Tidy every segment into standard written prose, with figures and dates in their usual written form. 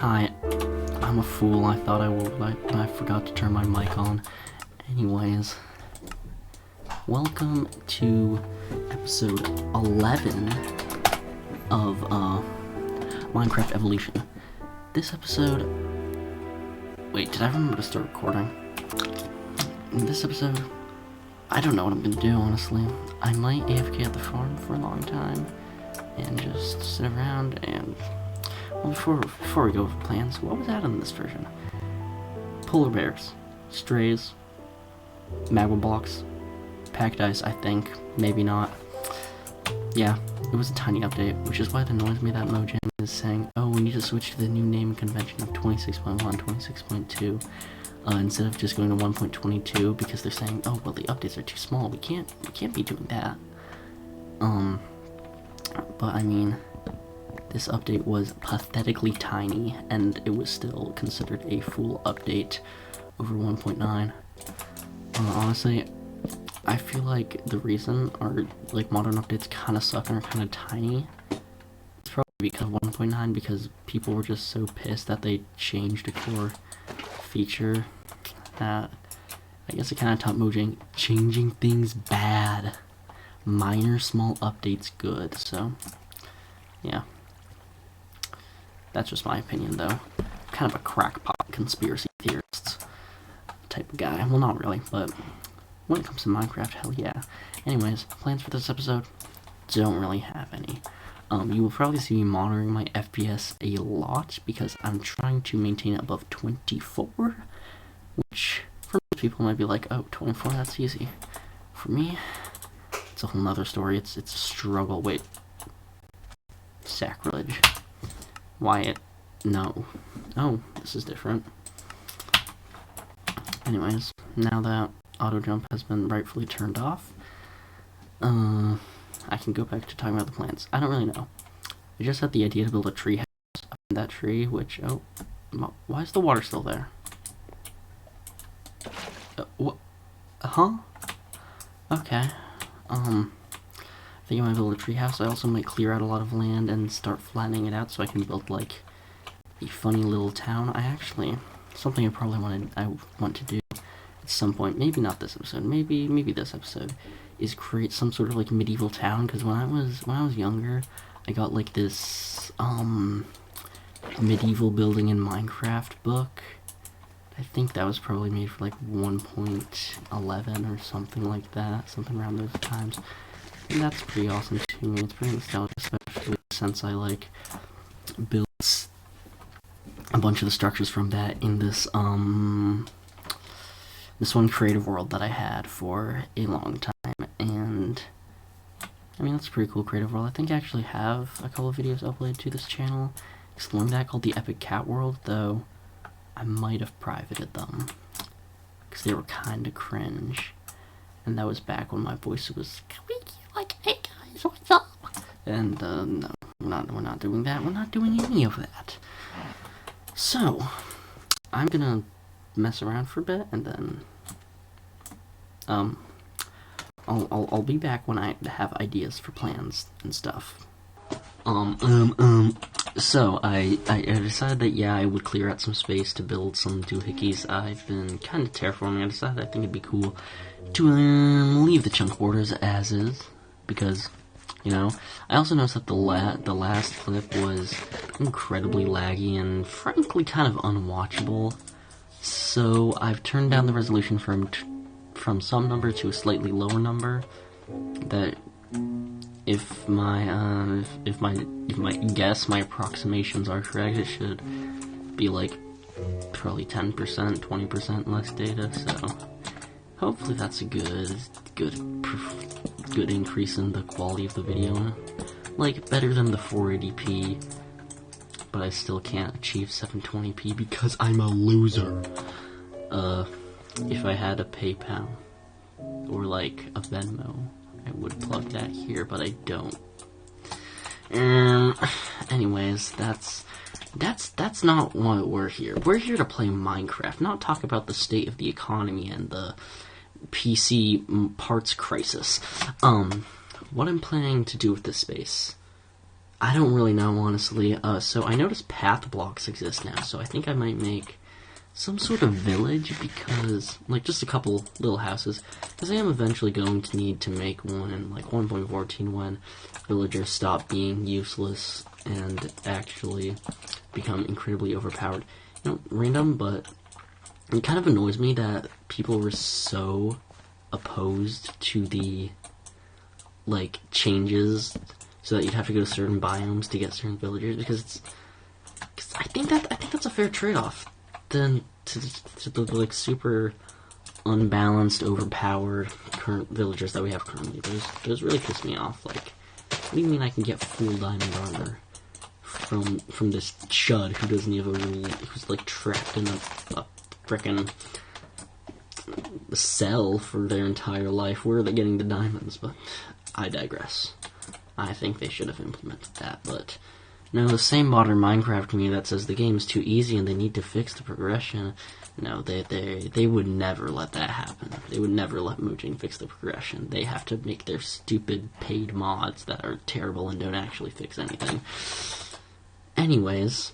Hi, I'm a fool. I thought I would, but I forgot to turn my mic on. Anyways, welcome to episode 11 of Minecraft Evolution. This episode... Wait, did I remember to start recording? In this episode, I don't know what I'm gonna do, honestly. I might AFK at the farm for a long time and just sit around and... Well, before we go with plans, what was that in this version? Polar bears, strays, magma blocks, packed ice, I think, maybe not. Yeah, it was a tiny update, which is why it annoys me that Mojang is saying, oh, we need to switch to the new naming convention of 26.1, 26.2, instead of just going to 1.22, because they're saying, oh, well, the updates are too small, we can't be doing that. But I mean, this update was pathetically tiny, and it was still considered a full update over 1.9. Honestly, I feel like the reason our modern updates kind of suck and are kind of tiny, it's probably because of 1.9, because people were just so pissed that they changed a core feature that I guess it kind of taught Mojang changing things bad. Minor small updates good, so yeah. That's just my opinion, though. Kind of a crackpot conspiracy theorist type of guy. Well, not really, but when it comes to Minecraft, hell yeah. Anyways, plans for this episode? Don't really have any. You will probably see me monitoring my FPS a lot, because I'm trying to maintain it above 24, which for most people might be like, oh, 24, that's easy. For me, it's a whole nother story. It's a struggle. Wait. Sacrilege. Wyatt, no. Oh, this is different. Anyways, now that auto jump has been rightfully turned off, I can go back to talking about the plants. I don't really know. I just had the idea to build a tree house up in that tree, which, oh, why is the water still there? What? Huh? Okay. I think I might build a treehouse. I also might clear out a lot of land and start flattening it out so I can build like a funny little town. Something I probably want to do at some point, maybe not this episode, maybe this episode, is create some sort of like medieval town. Because when I was younger, I got like this medieval building in Minecraft book. I think that was probably made for like 1.11 or something like that, something around those times. And that's pretty awesome to me. It's pretty nostalgic, especially since I built a bunch of the structures from that in this this one creative world that I had for a long time. And I mean, that's a pretty cool creative world. I think I actually have a couple of videos uploaded to this channel exploring that, called the Epic Cat World, though I might have privated them because they were kind of cringe. And that was back when my voice was squeaky like, hey guys, what's up? And no, we're not doing that. We're not doing any of that. So I'm gonna mess around for a bit, and then I'll be back when I have ideas for plans and stuff. So I decided that, yeah, I would clear out some space to build some doohickeys. I've been kind of terraforming. I decided I think it'd be cool to leave the chunk borders as is, because, you know, I also noticed that the last clip was incredibly laggy and frankly kind of unwatchable. So I've turned down the resolution from some number to a slightly lower number. That if my guess, my approximations are correct, it should be like probably 10%, 20% less data. So hopefully that's a good increase in the quality of the video. Like, better than the 480p, but I still can't achieve 720p because I'm a loser. If I had a PayPal or like a Venmo, I would plug that here, but I don't. Anyways, that's not why we're here. We're here to play Minecraft, not talk about the state of the economy and the PC parts crisis. What I'm planning to do with this space, I don't really know, honestly. So I noticed path blocks exist now, so I think I might make some sort of village, because, like, just a couple little houses, because I am eventually going to need to make one in, like, 1.14 when villagers stop being useless and actually become incredibly overpowered. You know, random, but it kind of annoys me that people were so opposed to the, like, changes so that you'd have to go to certain biomes to get certain villagers, because I think that's a fair trade-off than to the, like, super unbalanced, overpowered current villagers that we have currently. Those really piss me off. Like, what do you mean I can get full diamond armor from this chud who doesn't have a rule, who's, like, trapped in a frickin' cell for their entire life? Where are they getting the diamonds? But I digress. I think they should have implemented that, but no, the same modern Minecraft community that says the game is too easy and they need to fix the progression, no, they would never let that happen. They would never let Mojang fix the progression. They have to make their stupid paid mods that are terrible and don't actually fix anything. Anyways,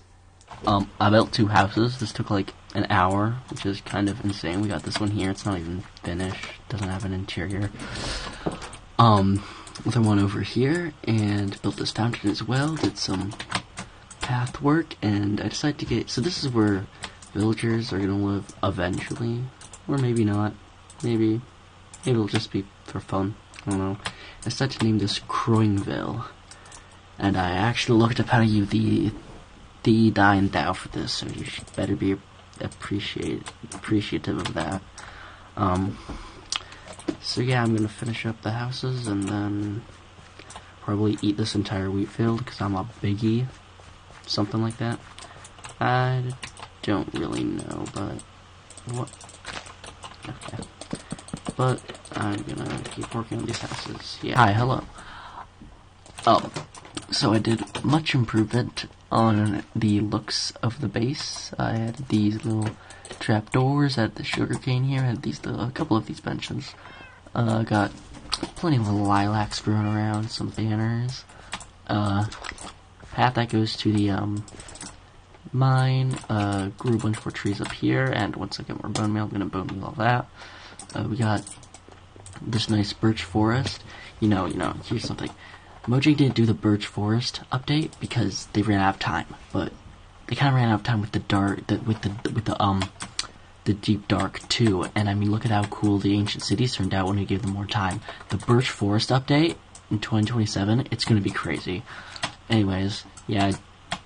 I built 2 houses. This took like an hour, which is kind of insane. We got this one here. It's not even finished. Doesn't have an interior. The one over here, and built this fountain as well. Did some path work, and I decided to get. So this is where villagers are gonna live eventually, or maybe not. Maybe it'll just be for fun. I don't know. I decided to name this Croingville, and I actually looked up how to use the die and thou for this, so you should better be appreciative of that. So yeah, I'm gonna finish up the houses and then probably eat this entire wheat field because I'm a biggie, something like that. I don't really know, but what? Okay, but I'm gonna keep working on these houses. Yeah. Hi, hello. So I did much improvement on the looks of the base. I had these little trapdoors, I had the sugarcane here, I had these a couple of these benches. Got plenty of little lilacs growing around, some banners. Path that goes to the mine. Grew a bunch more trees up here, and once I get more bone meal, I'm gonna bone meal all that. We got this nice birch forest. You know, here's something. Mojang didn't do the birch forest update because they ran out of time, but they kind of ran out of time with the deep dark too. And I mean, look at how cool the ancient cities turned out when we gave them more time. The birch forest update in 2027, it's gonna be crazy. Anyways, yeah, I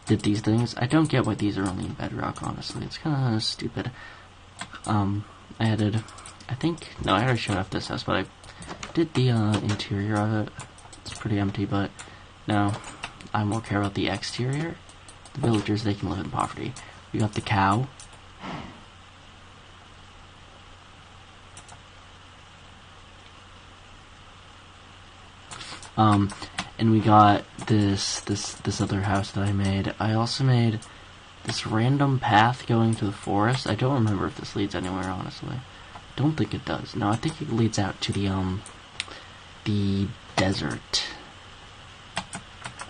did these things. I don't get why these are only in bedrock, honestly. It's kind of stupid. I added, no, I already showed off this house, but I did the interior of it. It's pretty empty, but no, I more care about the exterior. The villagers, they can live in poverty. We got the cow. And we got this other house that I made. I also made this random path going to the forest. I don't remember if this leads anywhere, honestly. Don't think it does. No, I think it leads out to the desert.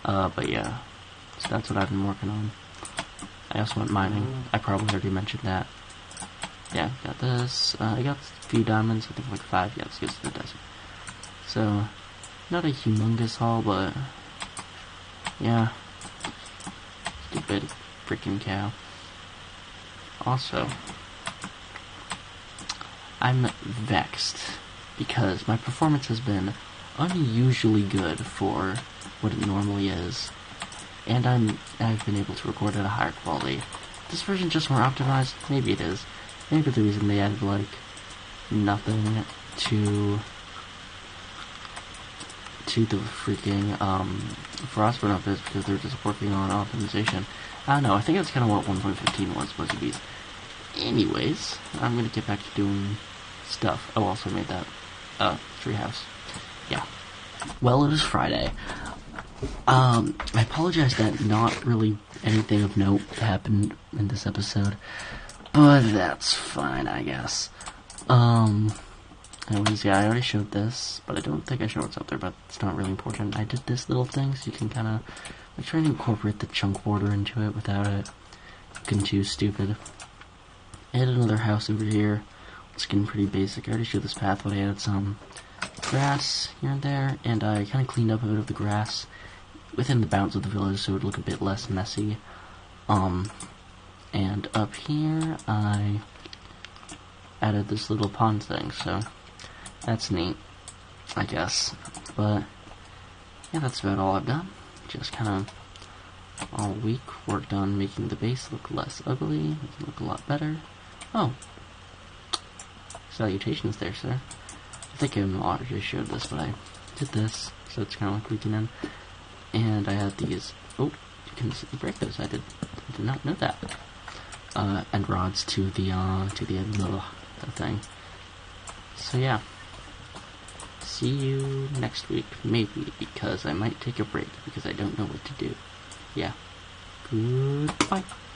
But yeah, so that's what I've been working on. I also went mining. I probably already mentioned that. Yeah, got this. I got a few diamonds, I think like 5. Yeah, this goes to the desert. So, not a humongous haul, but yeah. Stupid freaking cow. Also, I'm vexed because my performance has been unusually good for what it normally is, and I've been able to record at a higher quality. This version just more optimized? Maybe it is. Maybe the reason they added like nothing to the freaking Frostburn up is because they're just working on optimization. I don't know, I think that's kind of what 1.15 was supposed to be. Anyways, I'm gonna get back to doing stuff. Oh, also made that treehouse. Yeah. Well, it is Friday. I apologize that not really anything of note happened in this episode, but that's fine, I guess. Anyways, yeah, I already showed this, but I don't think I showed what's up there, but it's not really important. I did this little thing, so you can kind of I tried to incorporate the chunk border into it without it looking too stupid. I had another house over here. It's getting pretty basic. I already showed this path, but I added some grass here and there, and I kind of cleaned up a bit of the grass within the bounds of the village so it would look a bit less messy. And up here I added this little pond thing, so that's neat, I guess. But yeah, that's about all I've done. Just kind of all week worked on making the base look less ugly, make it look a lot better. Oh, salutations there, sir. I think I already showed this, but I did this, so it's kind of like leaking in. And I had these, oh, you can break those, I did not know that. And rods to the thing. So yeah. See you next week, maybe, because I might take a break, because I don't know what to do. Yeah. Goodbye.